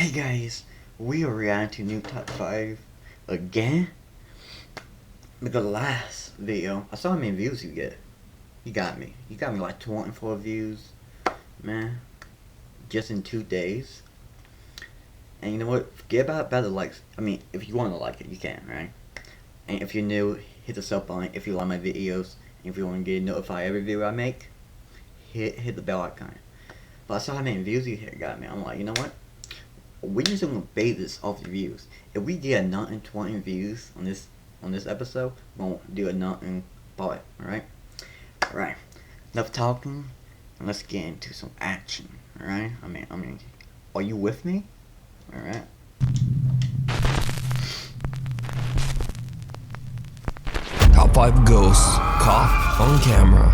Hey guys, we are reacting to Nuke Top 5 again. With the last video, I saw how many views you get. You got me. You got me like 24 views. Man, just in 2 days. And you know what? Forget about the likes. I mean, if you want to like it, you can, right? And if you're new, hit the sub button if you like my videos. And if you want to get notified every video I make, hit the bell icon. But I saw how many views you got me. I'm like, you know what? We just gonna base this off the views. If we get another 20 views on this episode, we'll do another part. Alright? Alright. Enough talking, and let's get into some action. Alright? I mean, are you with me? Alright. Top 5 ghosts caught on camera.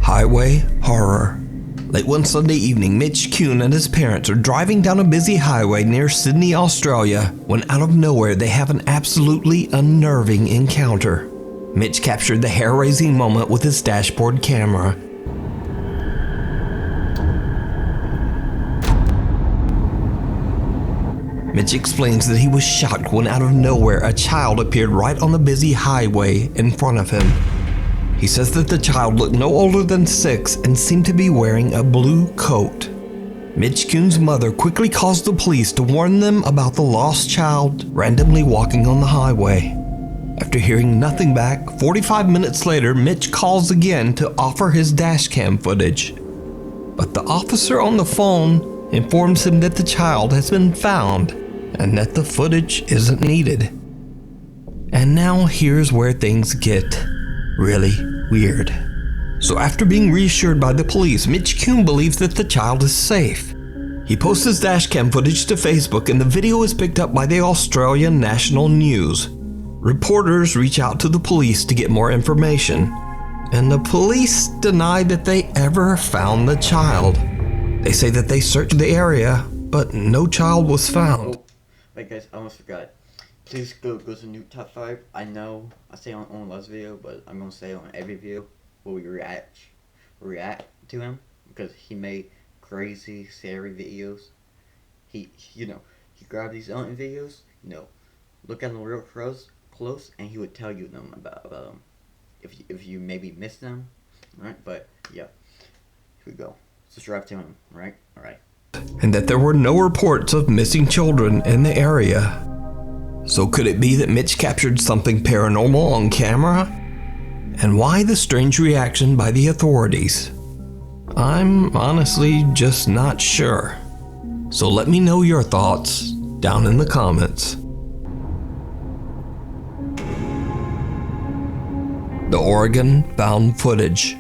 Highway horror. Late one Sunday evening, Mitch Kuhn and his parents are driving down a busy highway near Sydney, Australia, when out of nowhere they have an absolutely unnerving encounter. Mitch captured the hair-raising moment with his dashboard camera. Mitch explains that he was shocked when out of nowhere a child appeared right on the busy highway in front of him. He says that the child looked no older than 6 and seemed to be wearing a blue coat. Mitch Kuhn's mother quickly calls the police to warn them about the lost child randomly walking on the highway. After hearing nothing back, 45 minutes later, Mitch calls again to offer his dashcam footage. But the officer on the phone informs him that the child has been found and that the footage isn't needed. And now here's where things get really weird. So after being reassured by the police, Mitch Kuhn believes that the child is safe. He posts his dashcam footage to Facebook and the video is picked up by the Australian National News. Reporters reach out to the police to get more information, and the police deny that they ever found the child. They say that they searched the area, but no child was found. Oh, wait guys, I almost forgot. Please go to Nuke Top 5. I know I say on last video, but I'm gonna say on every video where we react to him, because he made crazy, scary videos. He grabbed these other videos, look at them real close, and he would tell you them about them. If you maybe missed them, right? But yeah, here we go. Subscribe to him, right? All right. And that there were no reports of missing children in the area. So could it be that Mitch captured something paranormal on camera? And why the strange reaction by the authorities? I'm honestly just not sure. So let me know your thoughts down in the comments. The Oregon found footage.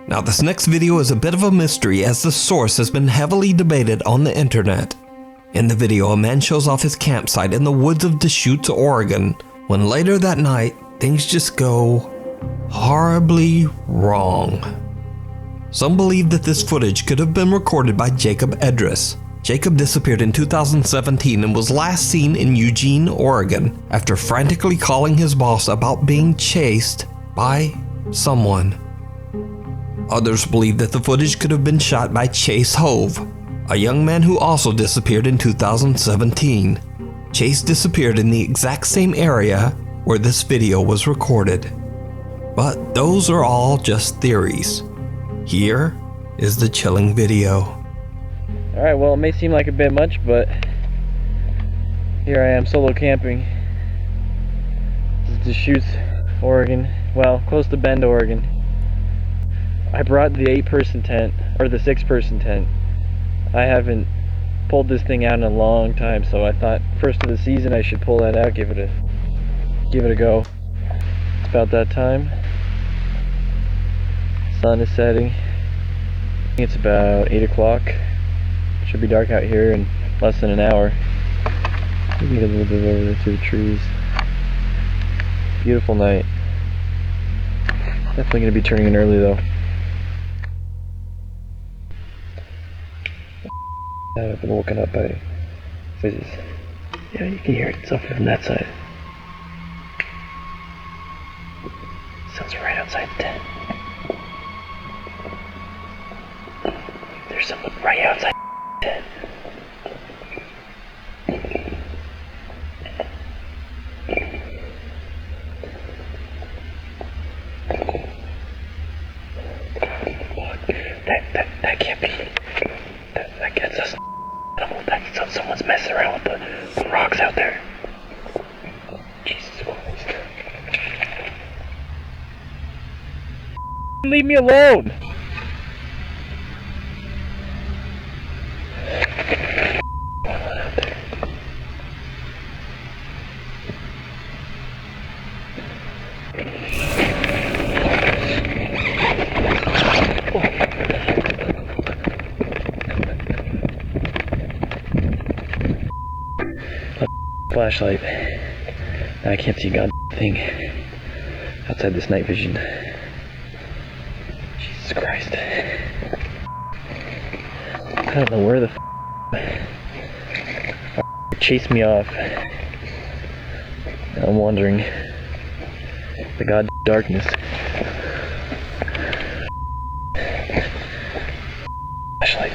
Now this next video is a bit of a mystery as the source has been heavily debated on the internet. In the video, a man shows off his campsite in the woods of Deschutes, Oregon, when later that night, things just go horribly wrong. Some believe that this footage could have been recorded by Jacob Edris. Jacob disappeared in 2017 and was last seen in Eugene, Oregon, after frantically calling his boss about being chased by someone. Others believe that the footage could have been shot by Chase Hove, a young man who also disappeared in 2017. Chase disappeared in the exact same area where this video was recorded. But those are all just theories. Here is the chilling video. Alright, well, it may seem like a bit much, but here I am solo camping. This is Deschutes, Oregon. Well, close to Bend, Oregon. I brought the 8-person tent, or the 6-person tent. I haven't pulled this thing out in a long time, so I thought first of the season I should pull that out, give it a go. It's about that time. Sun is setting. It's about 8 o'clock. It should be dark out here in less than an hour. Maybe get a little bit over there to the trees. Beautiful night. Definitely going to be turning in early though. I've been woken up by voices. Yeah, you can hear it. It's up from that side. Sounds right outside the tent. There's someone right outside the tent. So someone's messing around with the rocks out there. Jesus Christ. Leave me alone! Flashlight. I can't see a god thing outside this night vision. Jesus Christ. I don't know where the chased me off. Now I'm wandering the god darkness. Flashlight.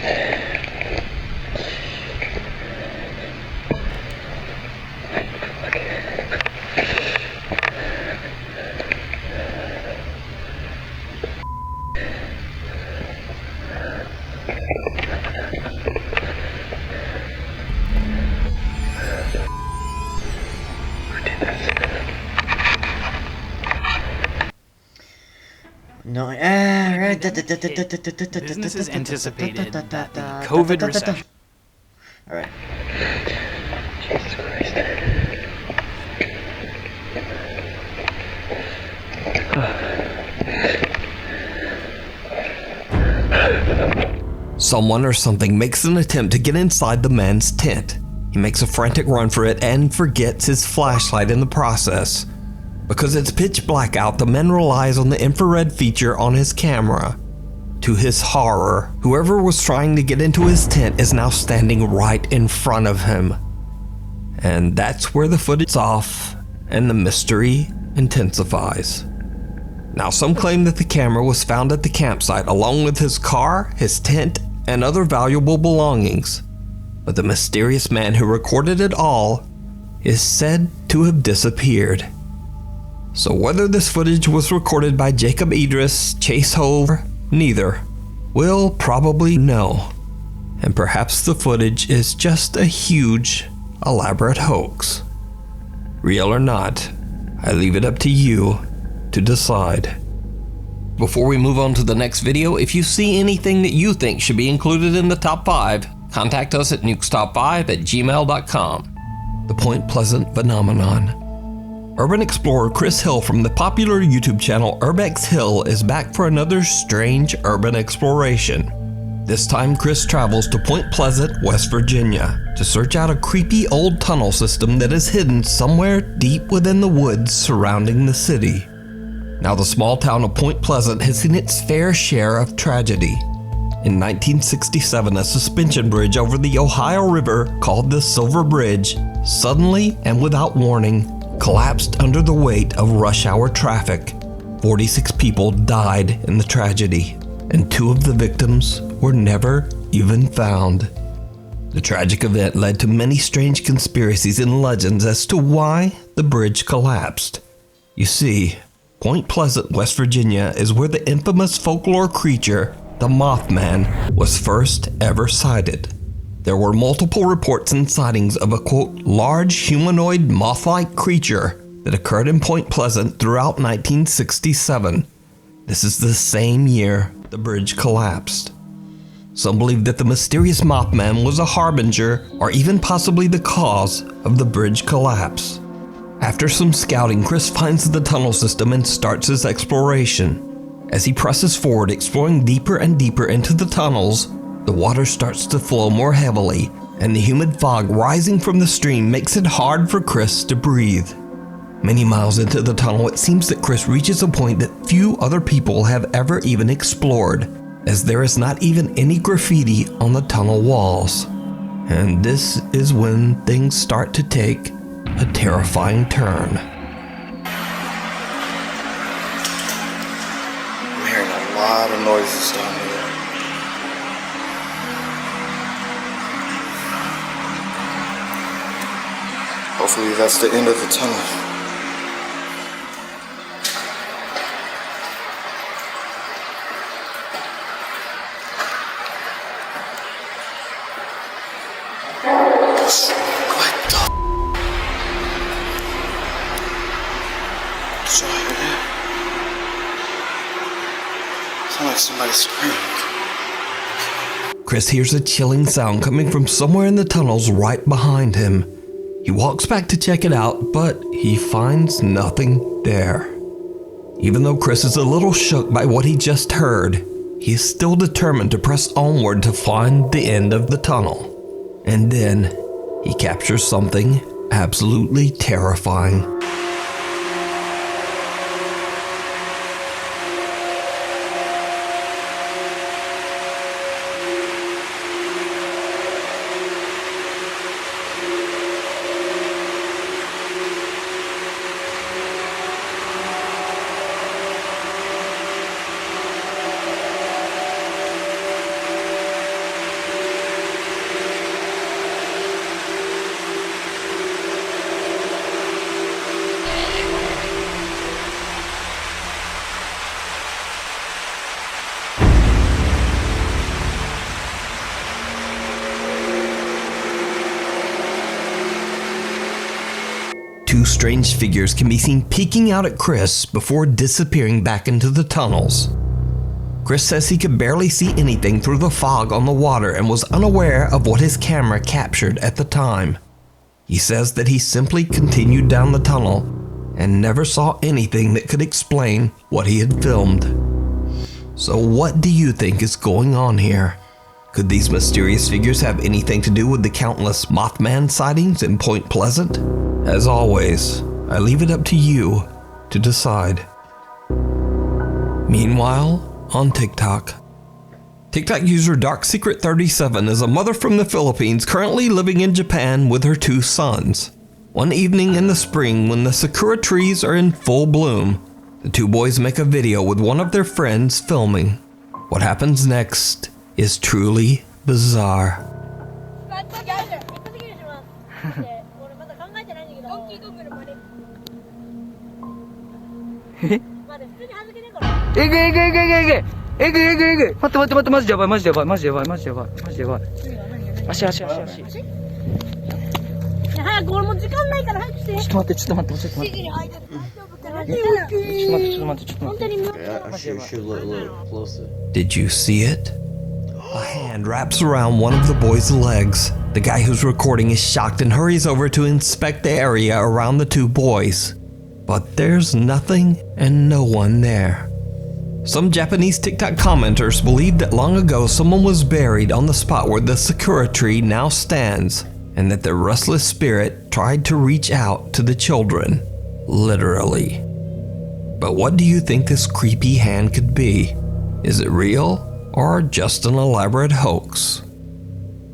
No, Businesses anticipated that the COVID recession. Alright. Jesus Christ. Someone or something makes an attempt to get inside the man's tent. He makes a frantic run for it and forgets his flashlight in the process. Because it's pitch black out, the man relies on the infrared feature on his camera. To his horror, whoever was trying to get into his tent is now standing right in front of him. And that's where the footage is off and the mystery intensifies. Now, some claim that the camera was found at the campsite along with his car, his tent, and other valuable belongings. But the mysterious man who recorded it all is said to have disappeared. So whether this footage was recorded by Jacob Idris, Chase Hove, neither, we'll probably know. And perhaps the footage is just a huge, elaborate hoax. Real or not, I leave it up to you to decide. Before we move on to the next video, if you see anything that you think should be included in the top 5, contact us at nukestop5@gmail.com. The Point Pleasant Phenomenon. Urban explorer Chris Hill from the popular YouTube channel Urbex Hill is back for another strange urban exploration. This time Chris travels to Point Pleasant, West Virginia to search out a creepy old tunnel system that is hidden somewhere deep within the woods surrounding the city. Now, the small town of Point Pleasant has seen its fair share of tragedy. In 1967, a suspension bridge over the Ohio River called the Silver Bridge suddenly and without warning collapsed under the weight of rush hour traffic. 46 people died in the tragedy, and 2 of the victims were never even found. The tragic event led to many strange conspiracies and legends as to why the bridge collapsed. You see, Point Pleasant, West Virginia is where the infamous folklore creature, the Mothman, was first ever sighted. There were multiple reports and sightings of a, quote, large humanoid moth-like creature that occurred in Point Pleasant throughout 1967. This is the same year the bridge collapsed. Some believe that the mysterious Mothman was a harbinger or even possibly the cause of the bridge collapse. After some scouting, Chris finds the tunnel system and starts his exploration. As he presses forward, exploring deeper and deeper into the tunnels, the water starts to flow more heavily, and the humid fog rising from the stream makes it hard for Chris to breathe. Many miles into the tunnel, it seems that Chris reaches a point that few other people have ever even explored, as there is not even any graffiti on the tunnel walls. And this is when things start to take a terrifying turn. I'm hearing a lot of noises down here. Hopefully that's the end of the tunnel. somebody screamed. Chris hears a chilling sound coming from somewhere in the tunnels right behind him. He walks back to check it out, but he finds nothing there. Even though Chris is a little shook by what he just heard, he is still determined to press onward to find the end of the tunnel. And then he captures something absolutely terrifying. Two strange figures can be seen peeking out at Chris before disappearing back into the tunnels. Chris says he could barely see anything through the fog on the water and was unaware of what his camera captured at the time. He says that he simply continued down the tunnel and never saw anything that could explain what he had filmed. So what do you think is going on here? Could these mysterious figures have anything to do with the countless Mothman sightings in Point Pleasant? As always, I leave it up to you to decide. Meanwhile, on TikTok. TikTok user DarkSecret37 is a mother from the Philippines currently living in Japan with her two sons. One evening in the spring when the sakura trees are in full bloom, the two boys make a video with one of their friends filming. What happens next is truly bizarre. Should look a little closer. Did you see it? A hand wraps around one of the boys' legs. The guy who's recording is shocked and hurries over to inspect the area around the two boys. But there's nothing and no one there. Some Japanese TikTok commenters believe that long ago someone was buried on the spot where the sakura tree now stands, and that the restless spirit tried to reach out to the children, literally. But what do you think this creepy hand could be? Is it real or just an elaborate hoax?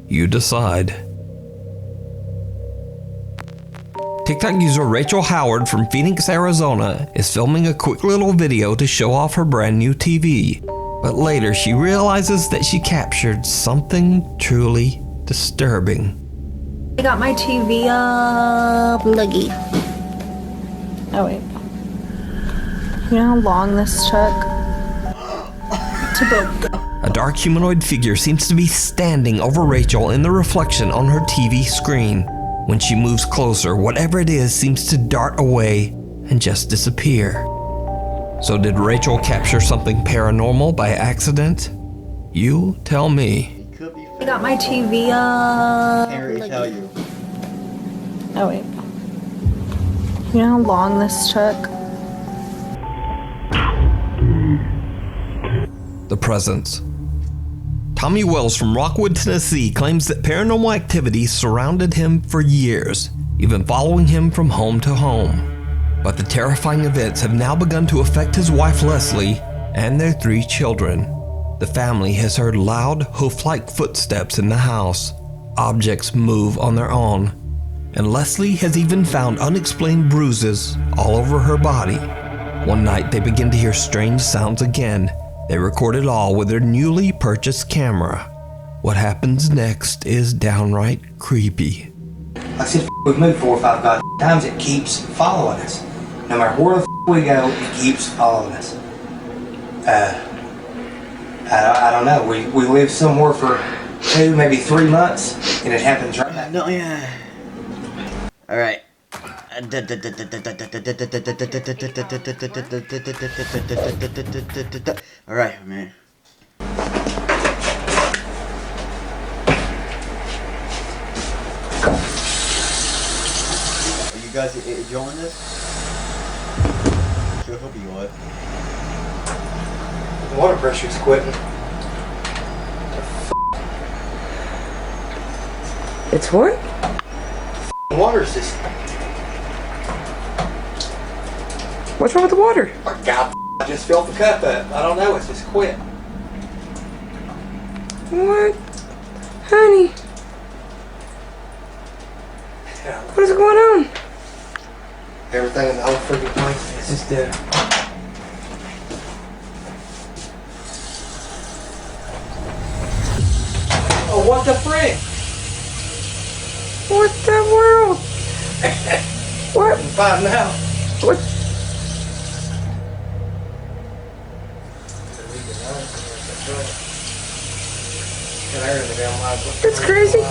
You decide. TikTok user Rachel Howard from Phoenix, Arizona is filming a quick little video to show off her brand new TV. But later she realizes that she captured something truly disturbing. I got my TV up. Looky. Oh wait. You know how long this took to build? A dark humanoid figure seems to be standing over Rachel in the reflection on her TV screen. When she moves closer, whatever it is seems to dart away and just disappear. So did Rachel capture something paranormal by accident? You tell me. It could be. I got my TV up. Can't really tell you. Oh wait. You know how long this took? The presence. Tommy Wells from Rockwood, Tennessee claims that paranormal activity surrounded him for years, even following him from home to home. But the terrifying events have now begun to affect his wife Leslie and their 3 children. The family has heard loud, hoof-like footsteps in the house. Objects move on their own. And Leslie has even found unexplained bruises all over her body. One night they begin to hear strange sounds again. They record it all with their newly purchased camera. What happens next is downright creepy. Like I said, we've moved 4 or 5 goddamn times, it keeps following us. No matter where the we go, it keeps following us. I don't know. We lived somewhere for 2, maybe 3 months, and it happens right now. No, yeah. Alright. Alright, man. Are you guys enjoying this? Sure hope you would. The water pressure's quitting. It's what? The water's just... What's wrong with the water? Oh, God, I just filled the cup up. I don't know, it's just quit. What? Honey, what is going on? Everything in the whole freaking place is just dead. Oh, what the frick? What the world? What? I'm finding out. What? That's crazy.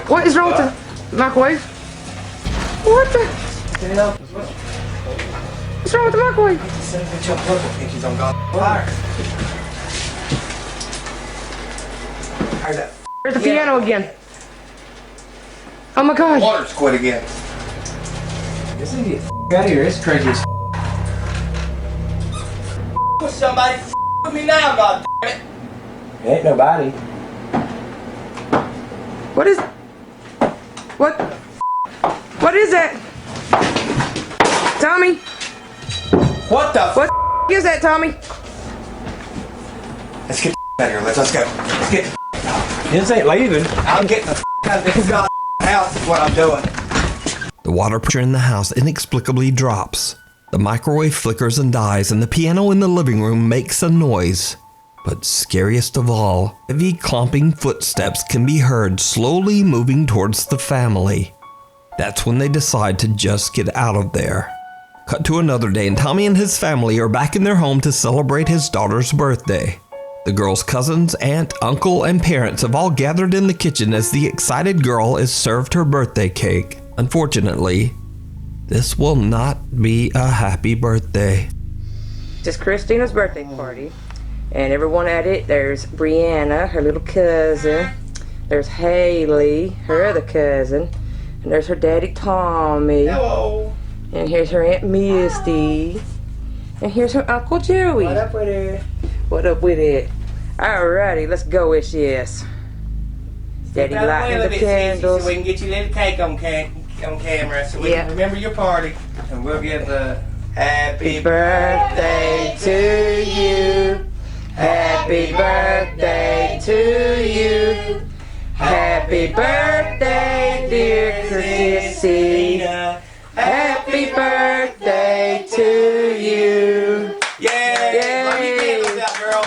What is wrong with the microwave? What the? What's wrong with the microwave? On God's fire. How's that? There's the piano again. Oh my God. Water's quit again. This thing get out of here. It's crazy as with somebody with me now, God damn it. Ain't nobody. What is? What? What is that? Tommy? What the What is that, Tommy? Let's get out of here. Let's go. Let's get This ain't leaving. I'm getting the out of this God house is what I'm doing. The water pressure in the house inexplicably drops. The microwave flickers and dies, and the piano in the living room makes a noise. But scariest of all, heavy clomping footsteps can be heard slowly moving towards the family. That's when they decide to just get out of there. Cut to another day, and Tommy and his family are back in their home to celebrate his daughter's birthday. The girl's cousins, aunt, uncle, and parents have all gathered in the kitchen as the excited girl is served her birthday cake. Unfortunately, this will not be a happy birthday. It's Christina's birthday party, and everyone at it, there's Brianna, her little cousin, there's Haley, her other cousin, and there's her daddy Tommy. Hello. And here's her Aunt Misty. And here's her Uncle Joey. What up with it? What up with it? Alrighty, let's go, yes. Daddy lighting the candles. So we can get you a little cake on camera so we can remember your party. And we'll give the happy birthday to you. Happy birthday to you. Happy birthday, dear Christina. Happy birthday to you. Yay! Blow your candles out, girl.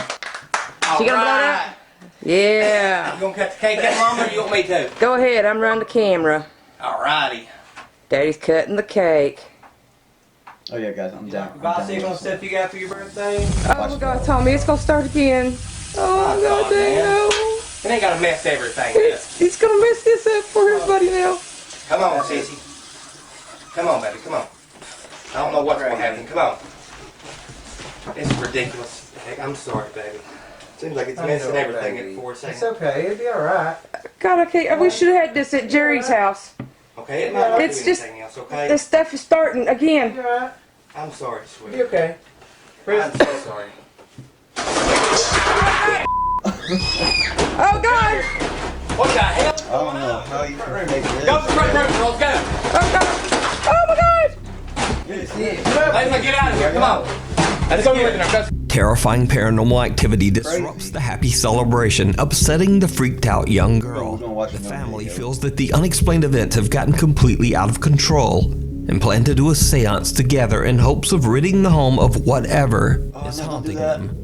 She gonna blow it out? Yeah. You gonna cut the cake out, Mama, or you want me to? Go ahead, I'm running the camera. Alrighty. Daddy's cutting the cake. Oh yeah, guys, I'm down. I'm down Bicycle with stuff you got for your birthday? Oh my God, Tommy, it's gonna start again. Oh my God, dang no. It ain't gotta mess everything up. He's gonna mess this up for everybody now. Come on, sissy. Come on, baby, come on. I don't know what's gonna happen. Come on. It's ridiculous. Heck, I'm sorry, baby. Seems like it's messing everything in 4 seconds. It's okay, it'll be alright. God, we should have had this at Jerry's house. Okay, it might not It's do just- anything else, okay? This stuff is starting again. You're alright. I'm sorry, sweetie. Be okay. I'm so sorry. Oh God! What the hell? I don't know how you can make this. Go to the front room, girls, go! Oh God! Oh my God! Ladies, get out of here, come on. Let's go get it. Terrifying paranormal activity disrupts the happy celebration, upsetting the freaked out young girl. The family feels that the unexplained events have gotten completely out of control and plan to do a seance together in hopes of ridding the home of whatever is haunting them.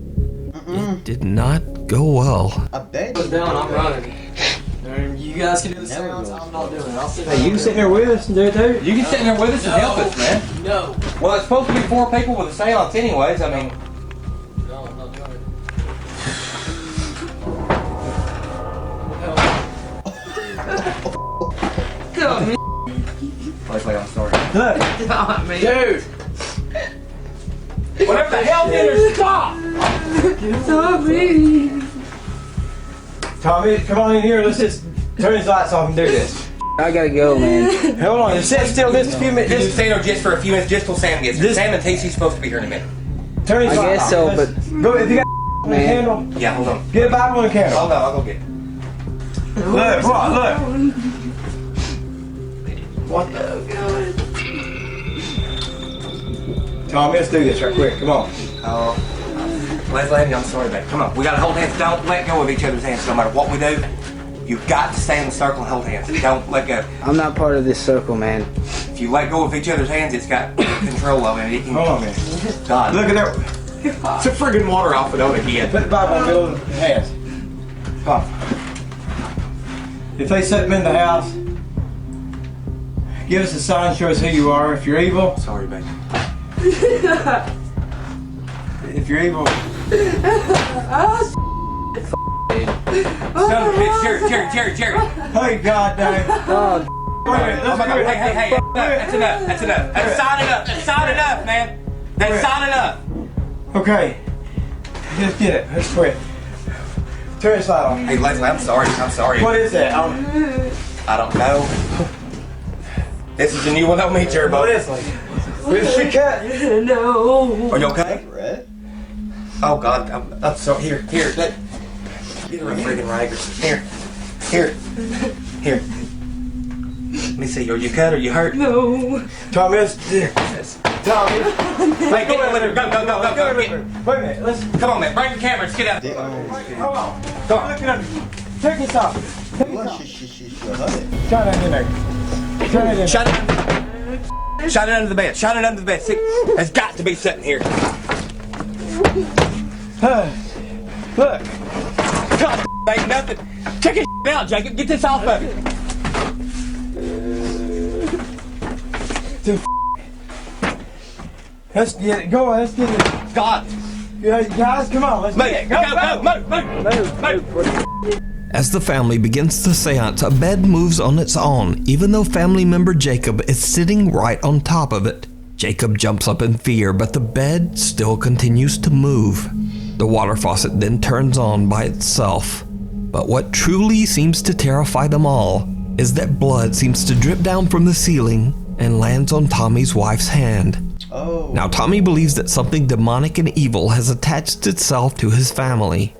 It did not go well. I bet I'm down, I'm running. You guys can do the seance, I'm not doing it. I'll sit Hey, you can sit there with us and do it too? You can sit in there with us and help us, man. No. Well, it's supposed to be 4 people with a seance anyways, I mean. No, I'm not doing it. God, man. Wait, I'm sorry. God, man. Dude! Whatever the hell did her stop! Tommy. Tommy, come on in here. Let's just turn these lights off and do this. I gotta go, man. Hold on, just sit still just a few minutes. Just stay there just for a few minutes, just till Sam gets here. Sam and Casey's supposed to be here in a minute. Turn these I lights guess off. so, Let's- but go if you got a man. candle. Yeah, hold on. Get a Bible and a candle. Hold on, I'll go get it. Look, what? Look. What the? Tommy, let's do this right quick. Come on. Oh, Leslie, I'm sorry, babe. Come on, we gotta hold hands. Don't let go of each other's hands, no matter what we do. You've got to stay in the circle and hold hands. Don't let go. I'm not part of this circle, man. If you let go of each other's hands, it's got control of it. It can, Hold on, man. God, Look at that. it's a friggin' water off it on again. Put the Bible in the middle of the hands. Come on. If they set them in the house, give us a sign, show us who you are. If you're evil, Sorry, babe. if you're evil. Son of a bitch, Jerry. Hey, God dang. Oh, Wait a minute, let's do it. Hey, that's enough. That's sign enough, man. That's sign enough. Okay. Just get it. Let's quit. Turn this light on. Hey, Leslie, I'm sorry. What is that? I don't know. This is a new one on me, Jerry. What is it? Where's she cut? No. Are you okay? Red? Oh God, I'm sorry. Here. Get her a friggin' Rager. Here. Let me see. Are you cut? Are you hurt? Tommy, let's do this. Tommy. Hey, get with her. Go. Wait a minute. Let's. Come on, man. Bring the camera. Let's get out. Hold on. Come on. Look at him. Take this off. Take this off. Shine that in there. Shine it in. Shine it under the bed. See, it's got to be sitting here. Look. God, ain't nothing. Check his out, Jacob. Get this off of it. Let's get it. Go on. Let's get it. God. Guys, come on. Let's get it. Go. Move. As the family begins the seance, a bed moves on its own, even though family member Jacob is sitting right on top of it. Jacob jumps up in fear, but the bed still continues to move. The water faucet then turns on by itself. But what truly seems to terrify them all is that blood seems to drip down from the ceiling and lands on Tommy's wife's hand. Oh. Now Tommy believes that something demonic and evil has attached itself to his family.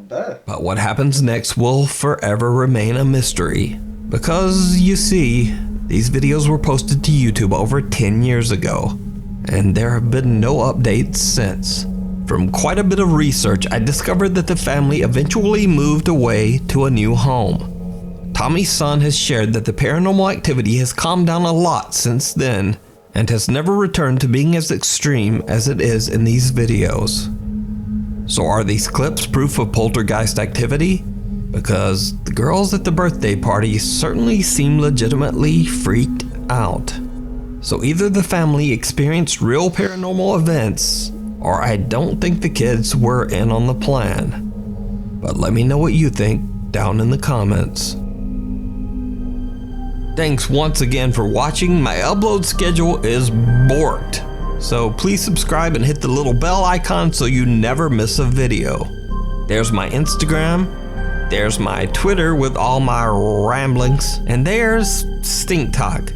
But what happens next will forever remain a mystery. Because, you see, these videos were posted to YouTube over 10 years ago, and there have been no updates since. From quite a bit of research, I discovered that the family eventually moved away to a new home. Tommy's son has shared that the paranormal activity has calmed down a lot since then, and has never returned to being as extreme as it is in these videos. So are these clips proof of poltergeist activity? Because the girls at the birthday party certainly seem legitimately freaked out. So either the family experienced real paranormal events, or I don't think the kids were in on the plan. But let me know what you think down in the comments. Thanks once again for watching. My upload schedule is borked. So please subscribe and hit the little bell icon so you never miss a video. There's my Instagram, there's my Twitter with all my ramblings, and there's Stink Talk.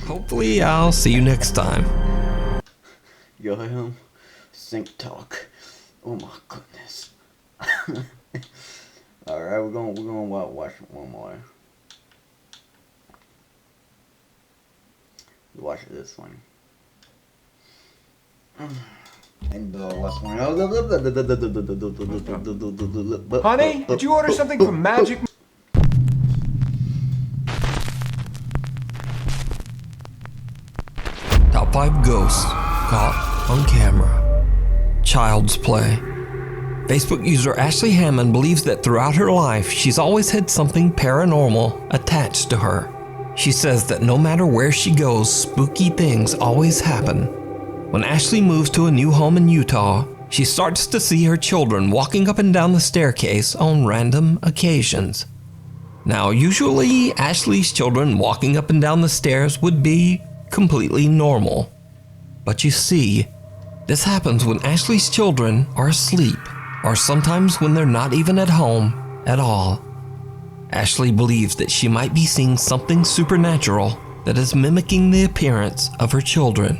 Hopefully I'll see you next time. Yo, him. Stink Talk. Oh my goodness. Alright, we're gonna watch one more. Watch this one. And the last one. Honey, did you order something from Magic? Top 5 ghosts caught on camera. Child's play. Facebook user Ashley Hammond believes that throughout her life, she's always had something paranormal attached to her. She says that no matter where she goes, spooky things always happen. When Ashley moves to a new home in Utah, she starts to see her children walking up and down the staircase on random occasions. Now, usually Ashley's children walking up and down the stairs would be completely normal. But you see, this happens when Ashley's children are asleep, or sometimes when they're not even at home at all. Ashley believes that she might be seeing something supernatural that is mimicking the appearance of her children.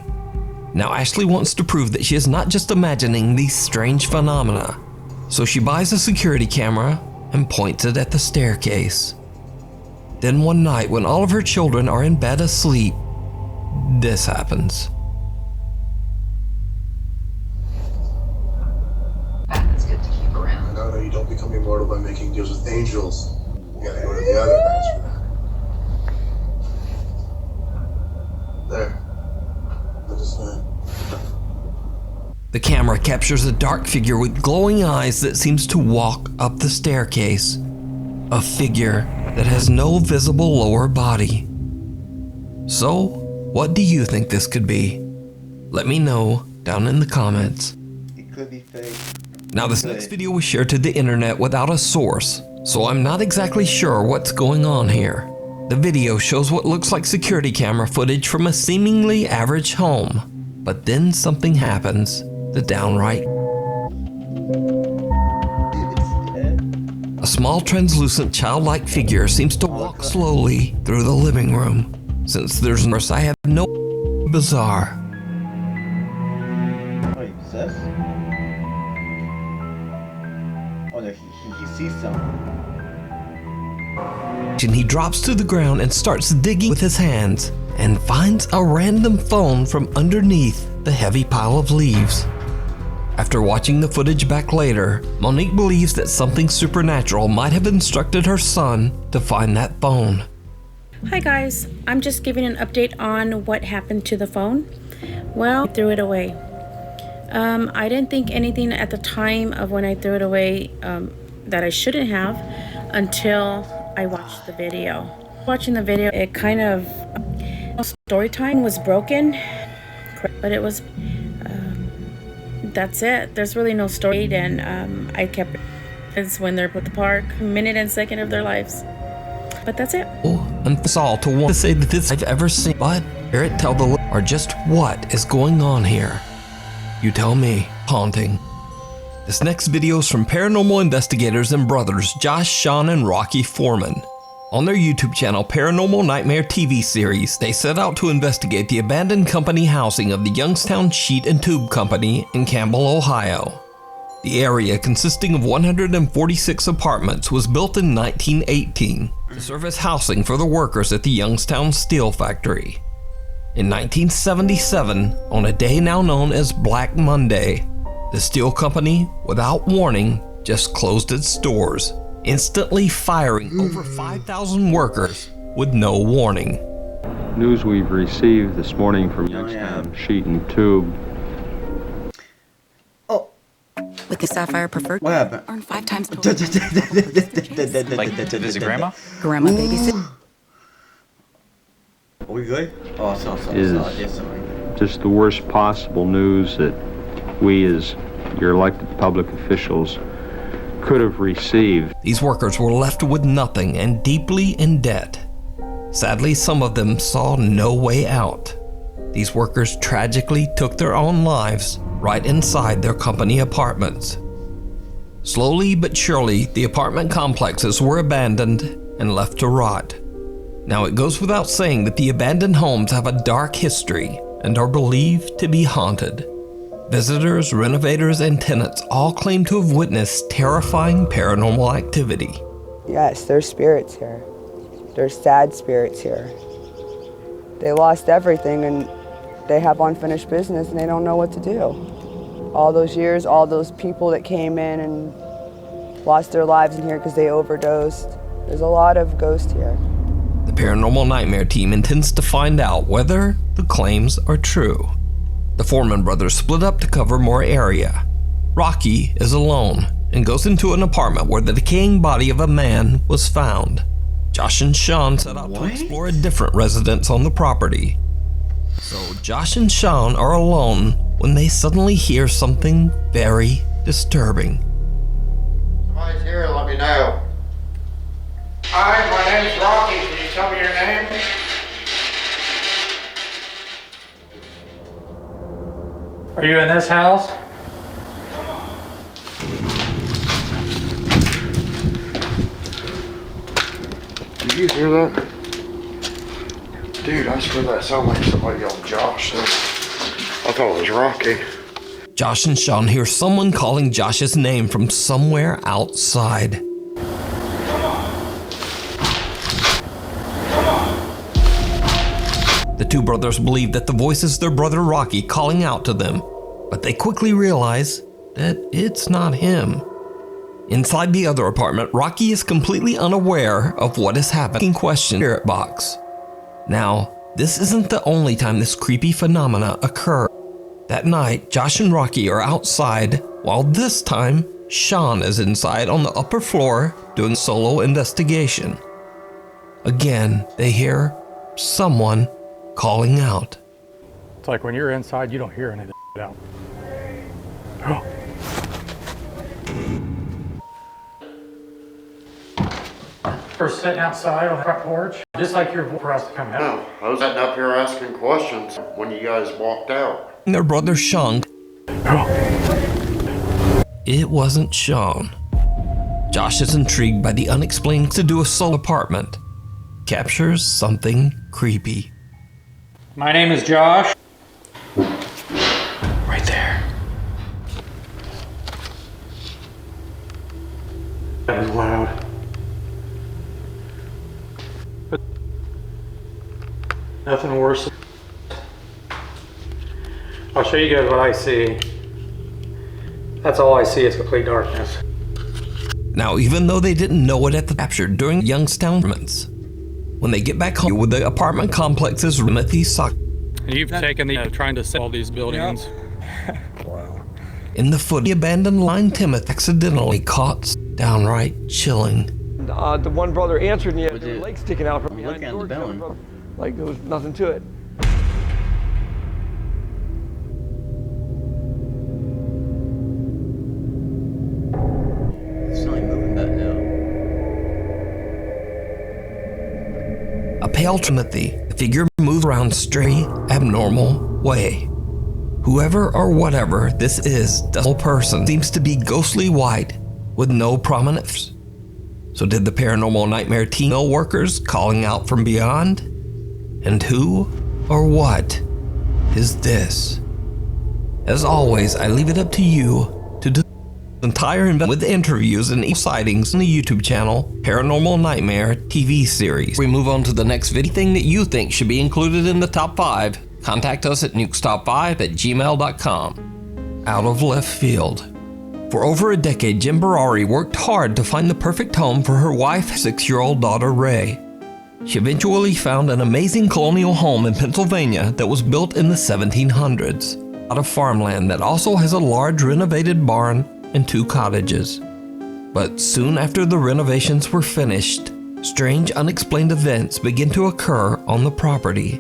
Now Ashley wants to prove that she is not just imagining these strange phenomena, so she buys a security camera and points it at the staircase. Then one night when all of her children are in bed asleep, this happens. That's good to keep around. No, you don't become immortal by making deals with angels. You gotta go to the other house for that. There. Look at that. The camera captures a dark figure with glowing eyes that seems to walk up the staircase. A figure that has no visible lower body. So, what do you think this could be? Let me know down in the comments. It could be fake. Now this next video was shared to the internet without a source, so I'm not exactly sure what's going on here. The video shows what looks like security camera footage from a seemingly average home, but then something happens that downright. A small translucent childlike figure seems to walk slowly through the living room. Since there's no I have no bizarre. Oh, he possessed? Oh no, he sees something. And he drops to the ground and starts digging with his hands and finds a random phone from underneath the heavy pile of leaves. After watching the footage back later, Monique believes that something supernatural might have instructed her son to find that phone. Hi guys, I'm just giving an update on what happened to the phone. Well, I threw it away. I didn't think anything at the time of when I threw it away that I shouldn't have until I watched the video. Watching the video, it kind of, story time was broken, but it was, that's it. There's really no story, and I kept it when they're at the park, minute and second of their lives. But that's it. And it's all to want to say that this I've ever seen, but hear it tell the or just what is going on here. You tell me. Haunting. This next video is from paranormal investigators and brothers Josh, Sean, and Rocky Foreman. On their YouTube channel, Paranormal Nightmare TV series, they set out to investigate the abandoned company housing of the Youngstown Sheet and Tube Company in Campbell, Ohio. The area, consisting of 146 apartments, was built in 1918 to serve as housing for the workers at the Youngstown Steel Factory. In 1977, on a day now known as Black Monday, the steel company, without warning, just closed its doors, instantly firing over 5,000 workers with no warning. News we've received this morning from Youngstown Sheet and Tube. With the Sapphire Preferred, what happened? earn 5 times Like, visit grandma? Grandma babysit. Are we good? Oh, Is just the worst possible news that we as your elected public officials could have received. These workers were left with nothing and deeply in debt. Sadly, some of them saw no way out. These workers tragically took their own lives right inside their company apartments. Slowly but surely, the apartment complexes were abandoned and left to rot. Now, it goes without saying that the abandoned homes have a dark history and are believed to be haunted. Visitors, renovators, and tenants all claim to have witnessed terrifying paranormal activity. Yes, there's spirits here. There's sad spirits here. They lost everything and they have unfinished business and they don't know what to do. All those years, all those people that came in and lost their lives in here because they overdosed. There's a lot of ghosts here. The Paranormal Nightmare team intends to find out whether the claims are true. The Foreman brothers split up to cover more area. Rocky is alone and goes into an apartment where the decaying body of a man was found. Josh and Sean set out to explore a different residence on the property. So Josh and Sean are alone when they suddenly hear something very disturbing. Somebody's here, let me know. Hi, my name's Rocky. Can you tell me your name? Are you in this house? You hear that? Dude, I swear that sounded like somebody yelled Josh. I thought it was Rocky. Josh and Sean hear someone calling Josh's name from somewhere outside. The two brothers believe that the voice is their brother Rocky calling out to them, but they quickly realize that it's not him. Inside the other apartment, Rocky is completely unaware of what is happening. Question spirit box. Now, this isn't the only time this creepy phenomena occur. That night, Josh and Rocky are outside, while this time, Sean is inside on the upper floor doing solo investigation. Again, they hear someone calling out. It's like when you're inside, you don't hear any of that out. Oh. We're sitting outside on the front porch, just like you're for us to come out. No, I was sitting up here asking questions when you guys walked out. Their brother Sean. It wasn't Sean. Josh is intrigued by the unexplained to do a solo apartment. Captures something creepy. My name is Josh. Right there. That was loud. But nothing worse. I'll show you guys what I see. That's all I see is complete darkness. Now, even though they didn't know it at the capture during Youngstown tournaments, when they get back home with the apartment complex's Timothy sock. You've taken the trying to sell these buildings. Yep. Wow. In the foot, the abandoned line Timothy accidentally caught downright chilling. The one brother answered and he had their leg sticking out from behind the door. Like there was nothing to it. It's not moving that now. A pale Timothy, the figure moves around strange, abnormal way. Whoever or whatever this is, the whole person seems to be ghostly white with no prominence. So did the paranormal nightmare team workers calling out from beyond? And who or what is this? As always, I leave it up to you to do the entire event with interviews and sightings on the YouTube channel Paranormal Nightmare TV series. We move on to the next video. Anything that you think should be included in the top 5, contact us at nukestop5@gmail.com. Out of left field. For over a decade, Jim Barari worked hard to find the perfect home for her wife, 6-year-old daughter Ray. She eventually found an amazing colonial home in Pennsylvania that was built in the 1700s, out of farmland that also has a large renovated barn and 2 cottages. But soon after the renovations were finished, strange unexplained events began to occur on the property.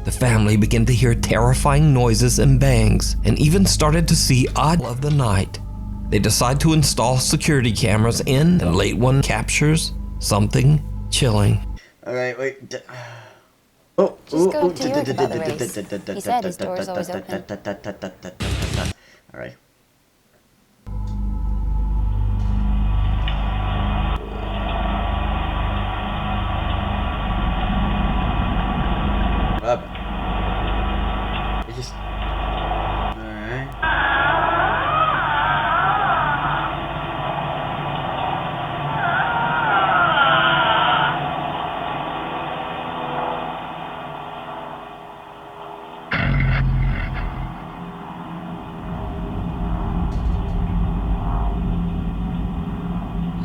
The family began to hear terrifying noises and bangs, and even started to see odd of the night. They decide to install security cameras in, and late one captures something chilling. Alright, wait. Just go to York about the race. He said his door is always open. Alright. What happened? It just... Alright.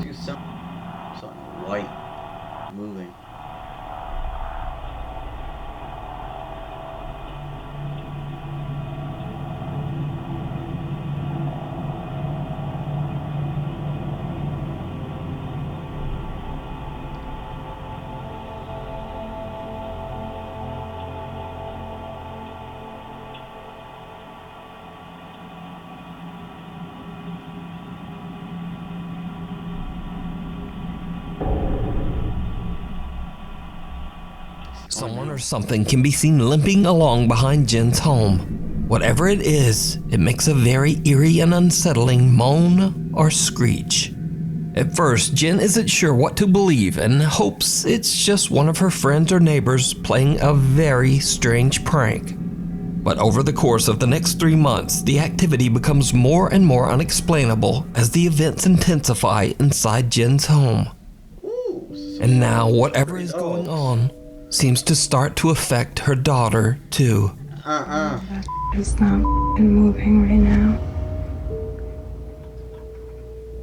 See something white moving. Someone or something can be seen limping along behind Jen's home. Whatever it is, it makes a very eerie and unsettling moan or screech. At first, Jen isn't sure what to believe and hopes it's just one of her friends or neighbors playing a very strange prank. But over the course of the next 3 months, the activity becomes more and more unexplainable as the events intensify inside Jen's home. And now, whatever is going on seems to start to affect her daughter, too. It's not moving right now.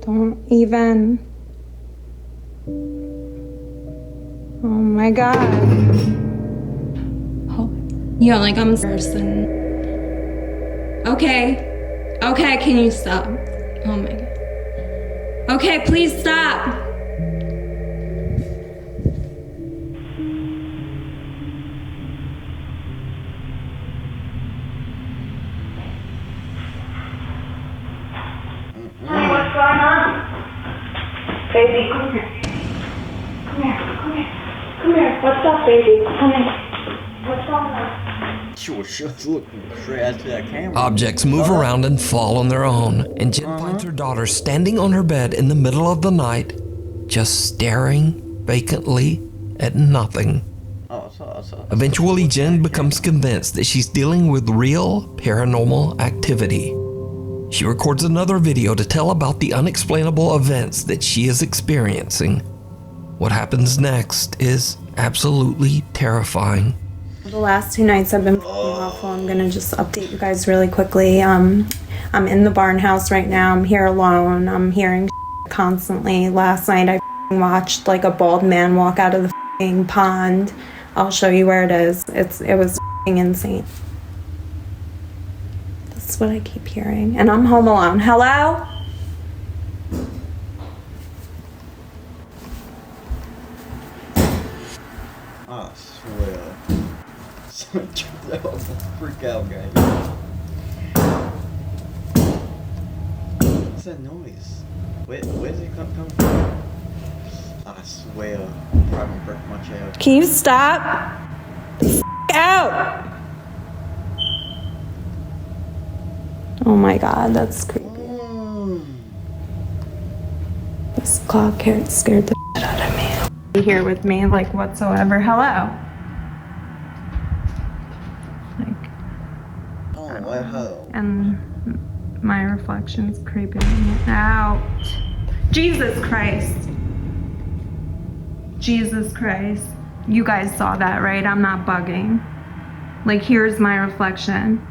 Don't even. Oh my God. Yeah, like I'm a person. Okay. Okay, can you stop? Oh my God. Okay, please stop. What's going on? Baby, come here. Come here, come here. Come here. What's up, baby? Come here. What's going on? She was just looking straight at that camera. Objects move around and fall on their own, and Jen finds her daughter standing on her bed in the middle of the night, just staring vacantly at nothing. Eventually, Jen becomes convinced that she's dealing with real paranormal activity. She records another video to tell about the unexplainable events that she is experiencing. What happens next is absolutely terrifying. The last 2 nights have been awful. I'm gonna just update you guys really quickly. I'm in the barn house right now. I'm here alone. I'm hearing constantly. Last night I watched like a bald man walk out of the pond. I'll show you where it is. It was insane. That's what I keep hearing. And I'm home alone. Hello? I swear. That was a freak out, guys. What's that noise? Where's it come from? I swear. I'm probably gonna break my chair. Can you stop? Out! Oh my God, that's creepy. This clock here scared the shit out of me. Be here with me, like whatsoever. Hello. And my reflection's creeping me out. Jesus Christ. Jesus Christ. You guys saw that, right? I'm not bugging. Like, here's my reflection.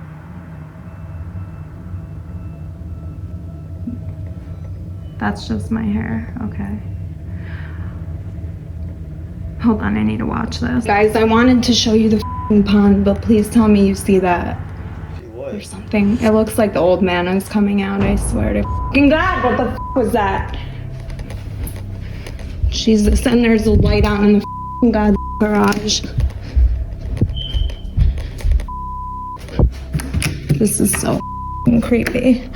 That's just my hair. Okay. Hold on, I need to watch this. Guys, I wanted to show you the pond, but please tell me you see that. There's something. It looks like the old man is coming out, I swear to God. What the was that? Jesus, and there's a light on in the God garage. This is so creepy.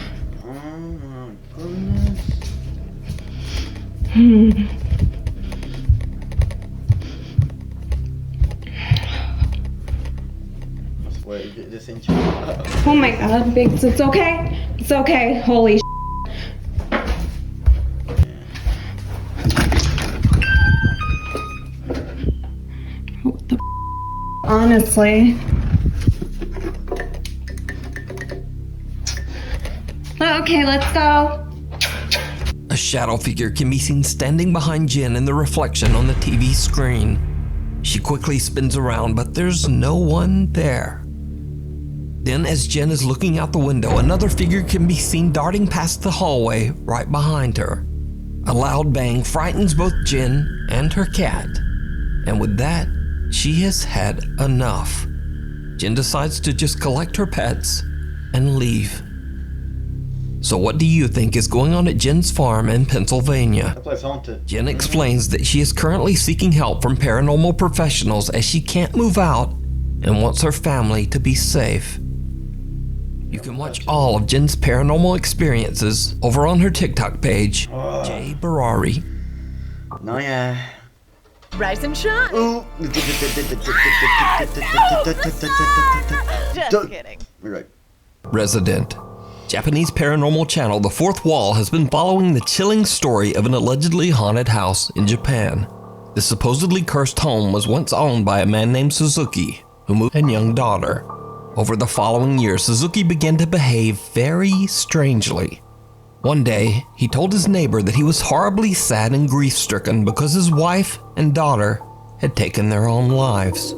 Oh my God, Biggs, it's okay. It's okay. Holy what the honestly. Okay, let's go. A shadow figure can be seen standing behind Jen in the reflection on the TV screen. She quickly spins around, but there's no one there. Then, as Jen is looking out the window, another figure can be seen darting past the hallway right behind her. A loud bang frightens both Jen and her cat. And with that, she has had enough. Jen decides to just collect her pets and leave. So what do you think is going on at Jen's farm in Pennsylvania? That place haunted. Jen explains that she is currently seeking help from paranormal professionals as she can't move out and wants her family to be safe. You can watch all of Jen's paranormal experiences over on her TikTok page, Jay Barari. No, yeah. Rise and shine. Just kidding. Right. Resident. Japanese paranormal channel The Fourth Wall has been following the chilling story of an allegedly haunted house in Japan. The supposedly cursed home was once owned by a man named Suzuki, who moved a young daughter. Over the following year, Suzuki began to behave very strangely. One day, he told his neighbor that he was horribly sad and grief-stricken because his wife and daughter had taken their own lives.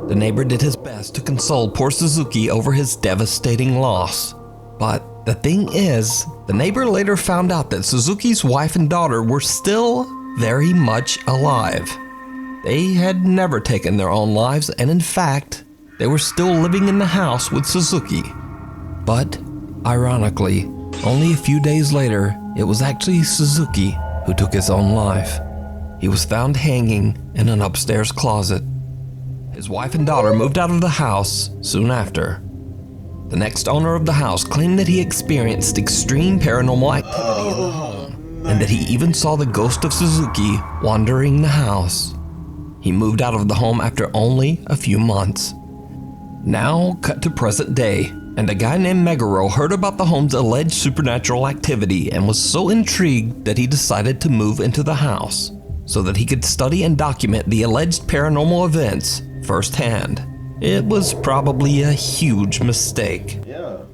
The neighbor did his best to console poor Suzuki over his devastating loss. But the thing is, the neighbor later found out that Suzuki's wife and daughter were still very much alive. They had never taken their own lives, and in fact, they were still living in the house with Suzuki. But, ironically, only a few days later, it was actually Suzuki who took his own life. He was found hanging in an upstairs closet. His wife and daughter moved out of the house soon after. The next owner of the house claimed that he experienced extreme paranormal activity in the home, and that he even saw the ghost of Suzuki wandering the house. He moved out of the home after only a few months. Now, cut to present day, and a guy named Meguro heard about the home's alleged supernatural activity and was so intrigued that he decided to move into the house so that he could study and document the alleged paranormal events firsthand. It was probably a huge mistake.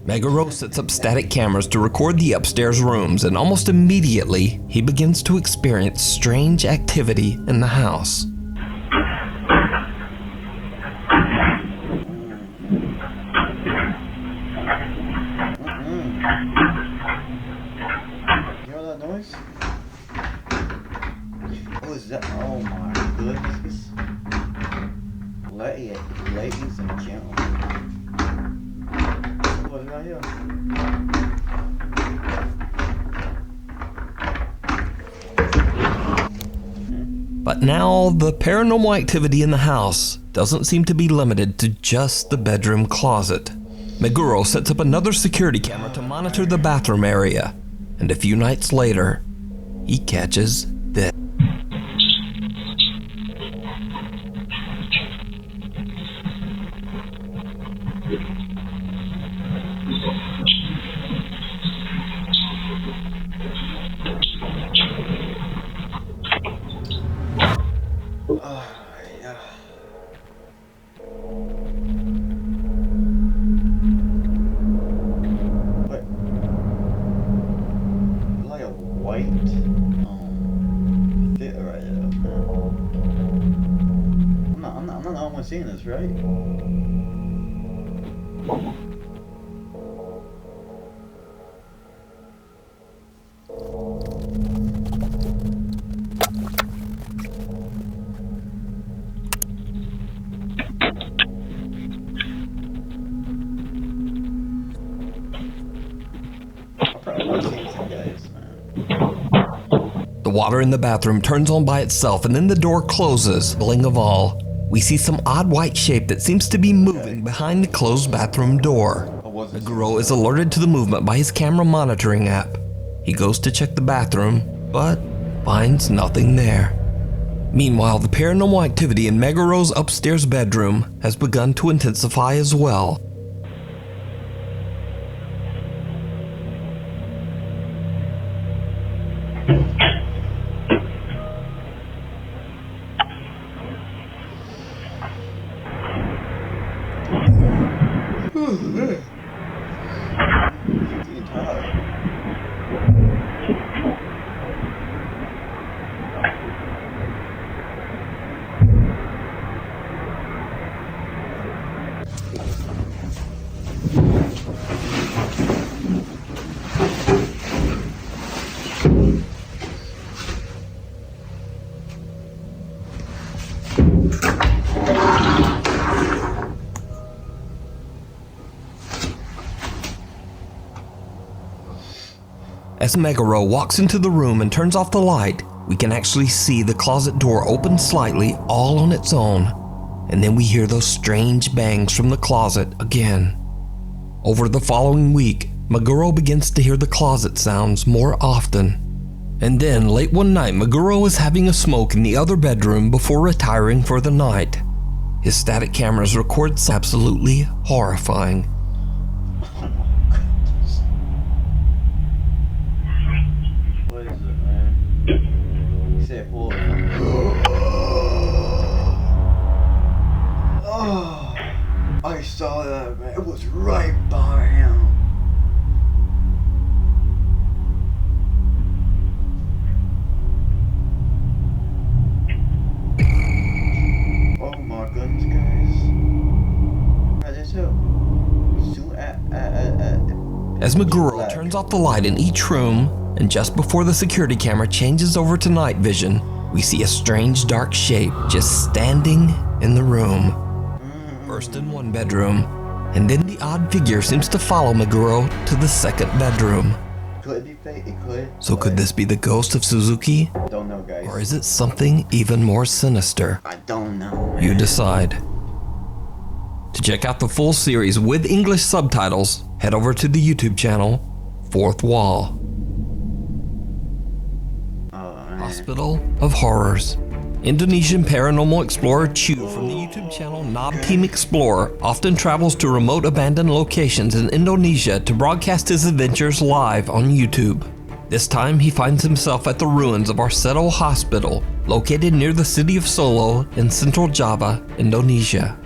Meguro sets up static cameras to record the upstairs rooms, and almost immediately, he begins to experience strange activity in the house. You hear that noise? What was that? Oh my goodness. Ladies and gentlemen. What is that here? But now, the paranormal activity in the house doesn't seem to be limited to just the bedroom closet. Meguro sets up another security camera to monitor the bathroom area, and a few nights later, he catches this. Seeing this, right? The water in the bathroom turns on by itself, and then the door closes. Bling of all, we see some odd white shape that seems to be moving behind the closed bathroom door. Meguro is alerted to the movement by his camera monitoring app. He goes to check the bathroom, but finds nothing there. Meanwhile, the paranormal activity in Meguro's upstairs bedroom has begun to intensify as well. As Meguro walks into the room and turns off the light, we can actually see the closet door open slightly all on its own, and then we hear those strange bangs from the closet again. Over the following week, Meguro begins to hear the closet sounds more often. And then, late one night, Meguro is having a smoke in the other bedroom before retiring for the night. His static cameras record something absolutely horrifying. god, man. It was right by him. Oh my goodness, guys. Right, that's it. As Meguro turns off the light in each room, and just before the security camera changes over to night vision, we see a strange dark shape just standing in the room. First in one bedroom, and then the odd figure seems to follow Meguro to the second bedroom. Could it be fake? It could. So could this be the ghost of Suzuki? Don't know, guys. Or is it something even more sinister? I don't know. You decide. To check out the full series with English subtitles, head over to the YouTube channel, Fourth Wall. Hospital of Horrors. Indonesian paranormal explorer Chu from the YouTube channel Knob Team Explorer often travels to remote abandoned locations in Indonesia to broadcast his adventures live on YouTube. This time he finds himself at the ruins of Arseto Hospital, located near the city of Solo in central Java, Indonesia.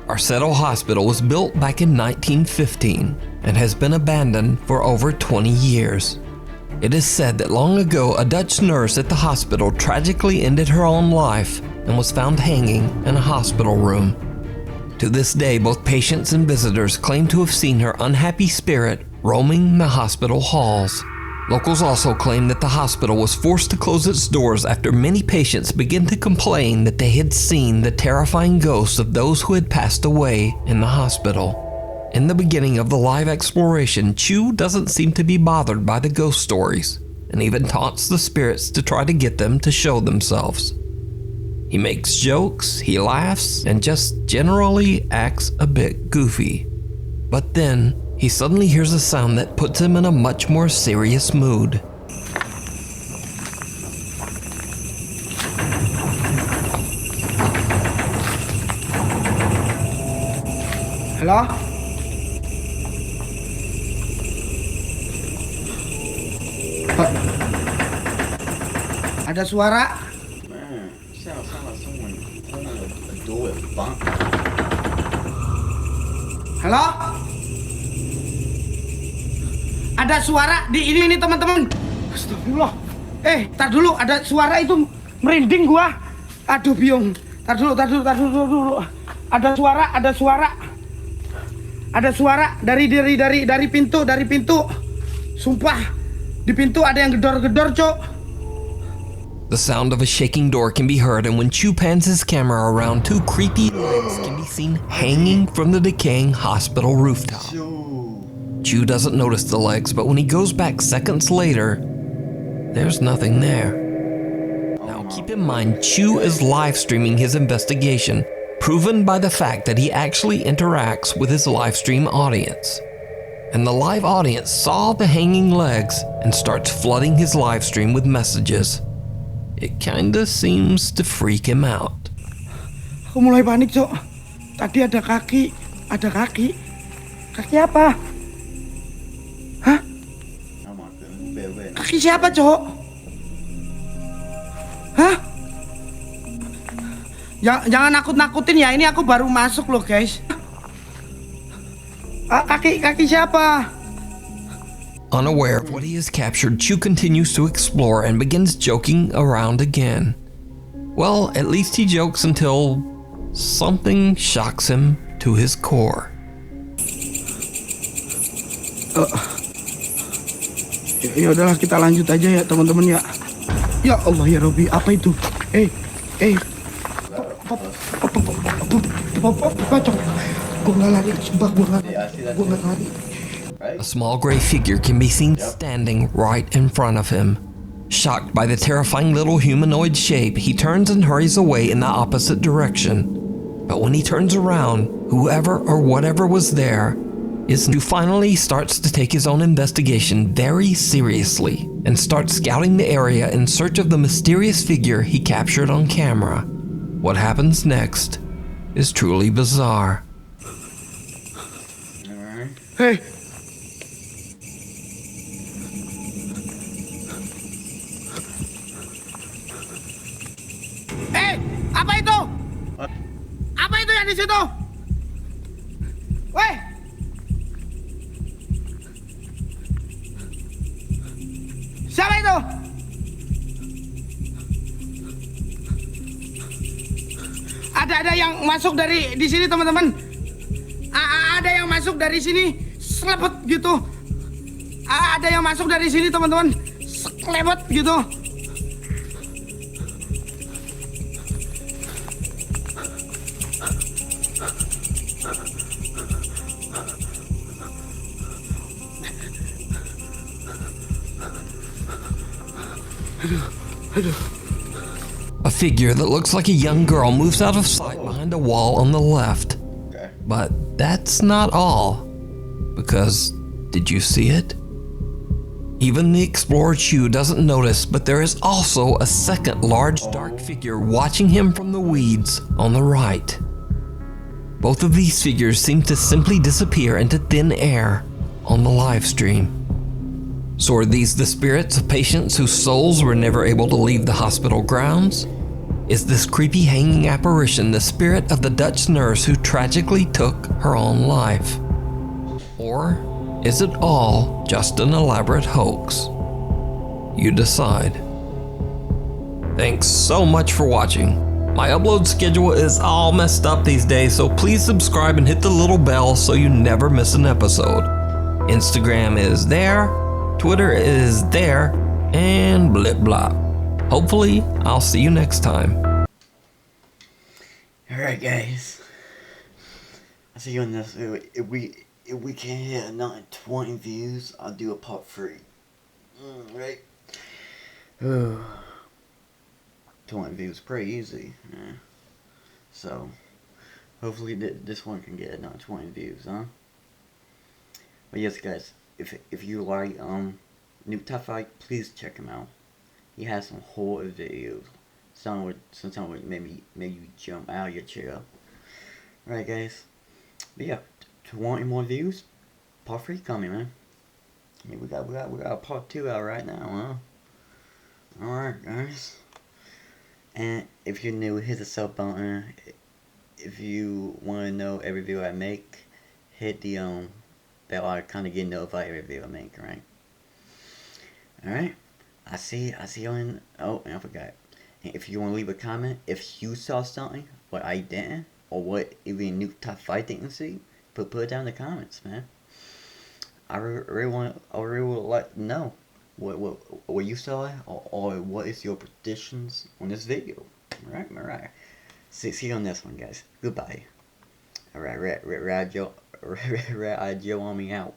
Arseto Hospital was built back in 1915 and has been abandoned for over 20 years. It is said that long ago a Dutch nurse at the hospital tragically ended her own life and was found hanging in a hospital room. To this day, both patients and visitors claim to have seen her unhappy spirit roaming the hospital halls. Locals also claim that the hospital was forced to close its doors after many patients began to complain that they had seen the terrifying ghosts of those who had passed away in the hospital. In the beginning of the live exploration, Chu doesn't seem to be bothered by the ghost stories, and even taunts the spirits to try to get them to show themselves. He makes jokes, he laughs, and just generally acts a bit goofy. But then, he suddenly hears a sound that puts him in a much more serious mood. Halo? Ada suara? Man, sounds like someone pulling a door with bunk. Halo? Ada suara di ini teman-teman. Astagfirullah. Tar dulu, ada suara itu merinding gua. Aduh biung. Tar dulu. Ada suara. Ada suara dari pintu. Sumpah, di pintu ada yang gedor-gedor, Cok. The sound of a shaking door can be heard, and when Chu pans his camera around, two creepy legs can be seen hanging from the decaying hospital rooftop. Chu doesn't notice the legs, but when he goes back seconds later, there's nothing there. Now keep in mind, Chu is live streaming his investigation, proven by the fact that he actually interacts with his live stream audience. And the live audience saw the hanging legs and starts flooding his live stream with messages. It kinda seems to freak him out. Aku mulai panik, Cok. Tadi ada kaki. Kaki apa? Hah? Kaki siapa, Cok? Hah? Jangan nakut-nakutin ya, ini aku baru masuk loh, guys. Kaki siapa? Unaware of what he has captured, Chu continues to explore and begins joking around again. Well, at least he jokes until something shocks him to his core. Ya udahlah, kita lanjut aja ya teman-teman ya. Ya Allah ya Robby, apa itu? Gue nggak lari, sumpah gue nggak lari. A small gray figure can be seen standing right in front of him. Shocked by the terrifying little humanoid shape, he turns and hurries away in the opposite direction. But when he turns around, whoever or whatever was there finally starts to take his own investigation very seriously and starts scouting the area in search of the mysterious figure he captured on camera. What happens next is truly bizarre. Hey! Apa itu? Apa itu yang di situ? Weh! Ada yang masuk dari di sini teman-teman. Ada yang masuk dari sini, selebet gitu. Ada yang masuk dari sini teman-teman, selebet gitu. A figure that looks like a young girl moves out of sight behind a wall on the left. But that's not all. Because, did you see it? Even the Explorer Chew doesn't notice, but there is also a second large dark figure watching him from the weeds on the right. Both of these figures seem to simply disappear into thin air on the live stream. So are these the spirits of patients whose souls were never able to leave the hospital grounds? Is this creepy hanging apparition the spirit of the Dutch nurse who tragically took her own life? Or is it all just an elaborate hoax? You decide. Thanks so much for watching. My upload schedule is all messed up these days, so please subscribe and hit the little bell so you never miss an episode. Instagram is there, Twitter is there, and blip blop. Hopefully, I'll see you next time. Alright guys, I'll see you in this. If we can hit another 20 views, I'll do a part 3. Right? 20 views pretty easy. Yeah. So, hopefully this one can get another 20 views, huh? But yes guys, if you like Nuke Top 5, please check him out. He has some horror videos. Sometimes would make you jump out of your chair. Right guys. But yeah, 20 more views, part 3 coming, man. Yeah, we got a part 2 out right now, huh? Alright guys. And if you're new, hit the sub button. If you want to know every video I make, hit the bell icon to get notified every video I make, right? Alright. I see you in, oh, and I forgot. And if you want to leave a comment, if you saw something, what I didn't, or what even Nuke Top 5 didn't see, put it down in the comments, man. I really would like to know what you saw, or what is your predictions on this video. Alright. See you on this one, guys. Goodbye. Alright, Red Joe on me out.